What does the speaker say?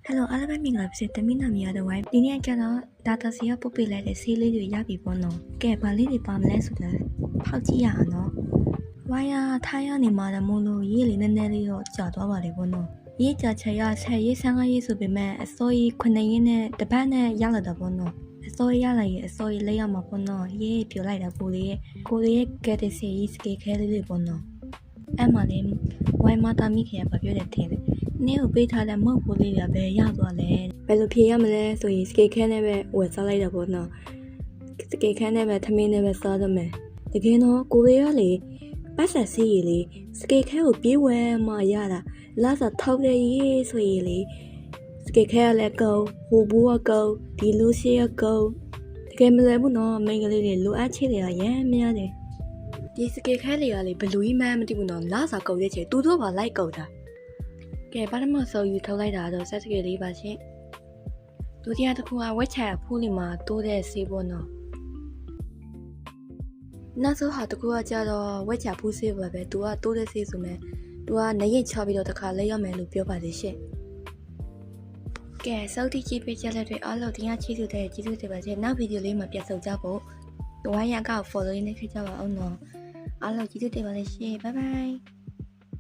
Hello အားလုံးပဲမင်္ဂလာပါစေတမီးနာမည်ရတဲ့ဝိုင်းဒီနေ့ကျတော့ဒါတာစီကပုတ်ပေးလိုက်တဲ့ဆေးလေးတွေရပြီပေါ့နော်ကဲဘာလေးတွေပါမလဲဆိုတော့ဖောက်ကြည့်ရအောင်နော်ဝိုင်းရထားရနေမှာလည်းမို့လို့ရေးလေးနည်းနည်းလေးတော့ကြာသွားပါလေပေါ့နော်ရေးကြာချင်ရဆက်ရေး15ရေးဆိုပေမဲ့အစိုးရ9ရေးနဲ့တပတ်နဲ့ရလာတော့ပေါ့နော်အစိုးရရလာရင်အစိုးရလေးရမှာပေါ့နော်ရေးပြလိုက်တာကိုလေးရဲ့ကဲတဲ့စီရေးစကေခဲလေးတွေပေါ့နော်အဲ့မှာလေဝိုင်းမတာမိခင်ကပြောတယ်ထင်တယ်နင်းကိုပေးထားတဲ့မဟုတ်ဘူးလေးတွေပဲရသွားလဲဘယ်လိုဖြေရမလဲဆိုရင်စကေခဲနဲ့ပဲဝယ်စားလိုက်တာပေါ့နော်စကေခဲနဲ့ပဲသမင်းနဲ့ပဲစားတော့မယ်တကယ်တော့ကိုရီးယားလေပတ်ဆက်စီးရလေစကေခဲကိုပြေးဝဲမှရတာလာစားထောက်တဲ့ရေးဆိုရင်လေစကေခဲကလည်းကောဟိုဘူးကကောဒီလိုရှိရကောတကယ်မလဲဘူးနော်မိန်းကလေးတွေလိုအပ်ချက်တွေကရမ်းများတယ်ဒီစကေခဲတွေကလေဘလူးကြီးမှန်းမသိဘူးနော်လာစားကောတဲ့ချက်တူတော့ပါလိုက်ကောတာကဲဘာမှမစိုးယူထုတ်လိုက်တာတော့ဆက်စကေလေးပါရှင်ဒုတိယတစ်ခုကဝက်ချာဖူးလီမှာတိုးတဲ့ဆေးပေါ့နော်နောက်ဆုံးဟာတစ်ခုကကြတော့ဝက်ချာဖူးဆေးပါပဲသူကတိုးတဲ့ဆေးဆိုမဲ့သူကနေရိတ်ချပြီးတော့တစ်ခါလဲရမယ်လို့ပြောပါတယ်ရှင်ကဲစောက်တိကြည့်ပေးကြတဲ့တွေအားလုံးတရားချီးစုတဲ့ကျေးဇူးတင်ပါရှင်နောက်ဗီဒီယိုလေးမှာပြန်ဆုံကြဖို့ဝိုင်းရကောက် follow နေခဲ့ကြပါအောင်နော်အားလုံးကျေးဇူးတင်ပါတယ်ရှင် bye bye